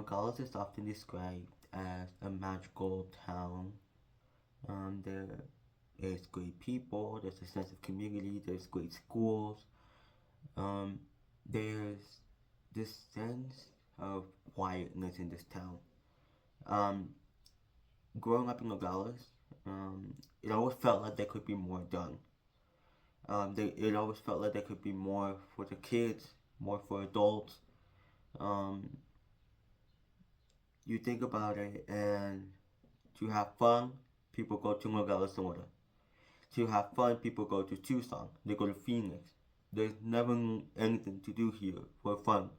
Nogales is often described as a magical town. There is great people, there's a sense of community, there's great schools. Um, there's this sense of quietness in this town. Um, Growing up in Nogales, it always felt like there could be more done. It always felt like there could be more for the kids, more for adults. Um, you think about it, and to have fun, people go to Nogales, Sonora. To have fun, people go to Tucson. They go to Phoenix. There's never anything to do here for fun.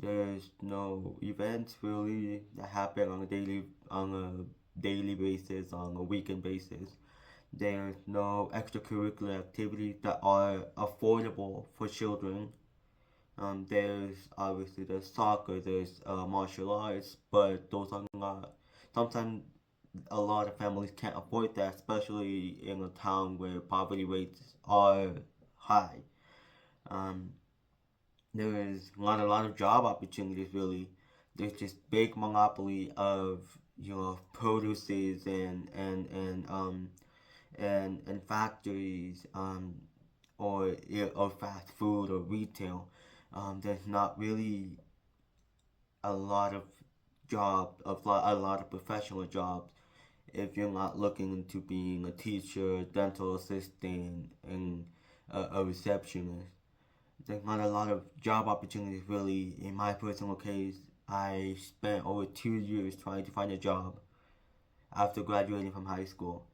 There's no events really that happen on a daily basis, on a weekend basis. There's no extracurricular activities that are affordable for children. There's obviously there's soccer, there's martial arts, but those are not. Sometimes a lot of families can't afford that, especially in a town where poverty rates are high. Um, there is not a lot of job opportunities really. There's just big monopoly of produces and factories or fast food or retail. There's not really a lot of a lot of professional jobs if you're not looking into being a teacher, dental assistant, and a receptionist. There's not a lot of job opportunities really. In my personal case, I spent over 2 years trying to find a job after graduating from high school.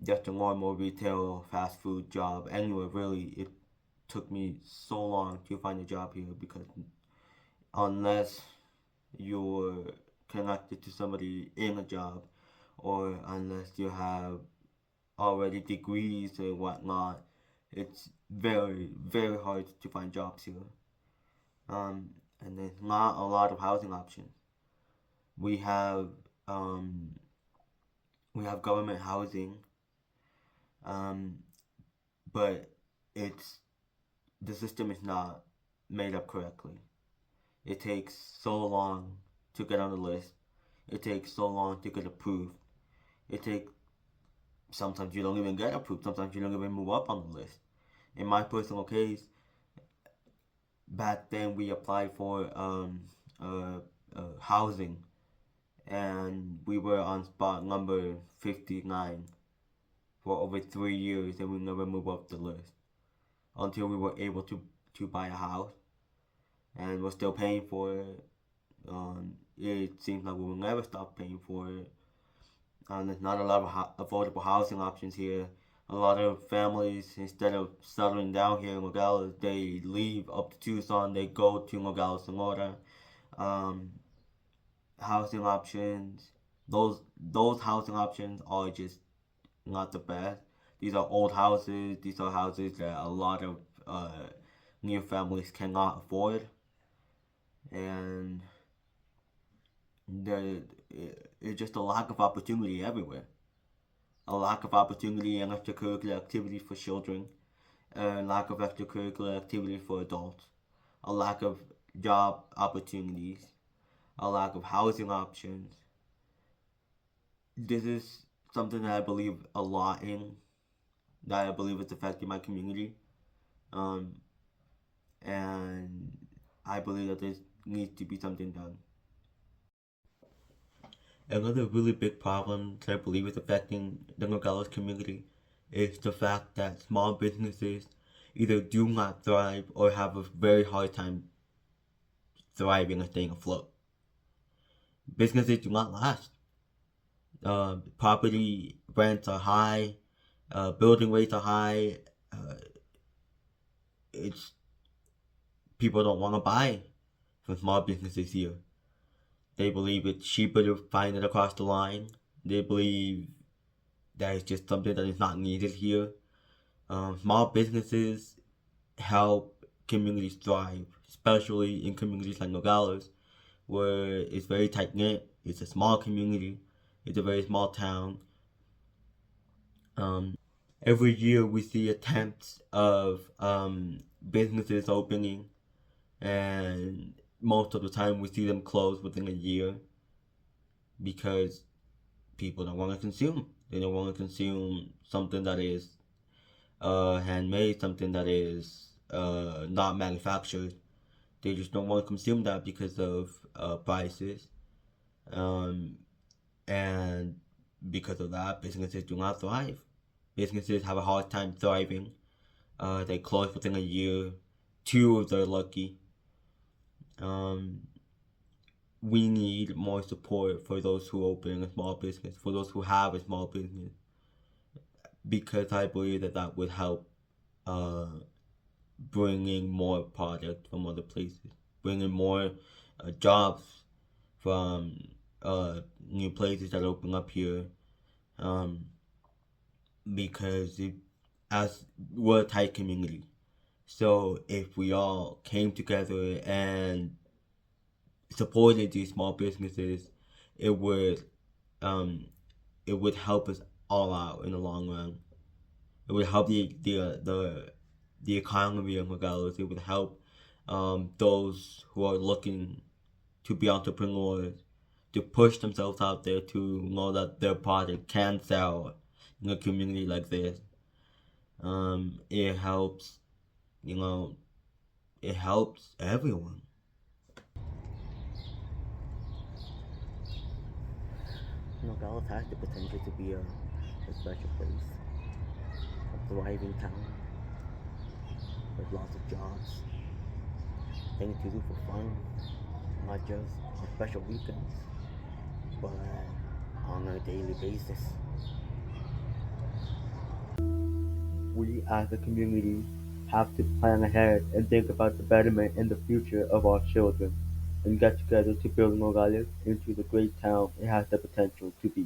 Just a normal retail fast food job. Anyway, really, it took me so long to find a job here because unless you're connected to somebody in a job or unless you have already degrees and whatnot, it's very, very hard to find jobs here. And there's not a lot of housing options. We have um, we have government housing, um, but it's the system is not made up correctly. It takes so long to get on the list. It takes so long to get approved. It takes sometimes you don't even get approved. Sometimes you don't even move up on the list. In my personal case, back then we applied for housing, and we were on spot number 59 for over 3 years, and we never moved up the list until we were able to buy a house, and we're still paying for it. It seems like we will never stop paying for it. There's not a lot of affordable housing options here. A lot of families, instead of settling down here in Nogales, they leave up to Tucson. They go to Nogales, Sonora. Um, Housing options, those housing options are just not the best. These are old houses. These are houses that a lot of new families cannot afford, and there it's just a lack of opportunity everywhere. A lack of opportunity and extracurricular activities for children, a lack of extracurricular activities for adults, a lack of job opportunities, a lack of housing options. This is something that I believe a lot in, that I believe is affecting my community, um, and I believe that there needs to be something done. Another really big problem that I believe is affecting the Nogales community is the fact that small businesses either do not thrive or have a very hard time thriving and staying afloat. Businesses do not last. Property rents are high, building rates are high. Uh, it's People don't want to buy from small businesses here. They believe it's cheaper to find it across the line. They believe that it's just something that is not needed here. Small businesses help communities thrive, especially in communities like Nogales, where it's very tight knit. It's a small community. It's a very small town. Um, every year we see attempts of businesses opening, and most of the time we see them close within a year because people don't want to consume. They don't want to consume something that is handmade, something that is not manufactured. They just don't want to consume that because of prices. Um, and because of that, businesses do not thrive. Businesses have a hard time thriving. They close within a year. Two, if they're lucky. Um, we need more support for those who open a small business, for those who have a small business, because I believe that that would help uh, bringing more product from other places, bringing more jobs from new places that open up here. Um, because as we're a tight community, so if we all came together and supported these small businesses, it would um, it would help us all out in the long run. It would help the economy regardless. It would help those who are looking to be entrepreneurs to push themselves out there to know that their product can sell in a community like this. It helps, you know, it helps everyone. Nogales has the potential to be a special place, a thriving town with lots of jobs, things to do for fun, not just on special weekends, but on a daily basis. We as a community have to plan ahead and think about the betterment and the future of our children and get together to build Nogales into the great town it has the potential to be.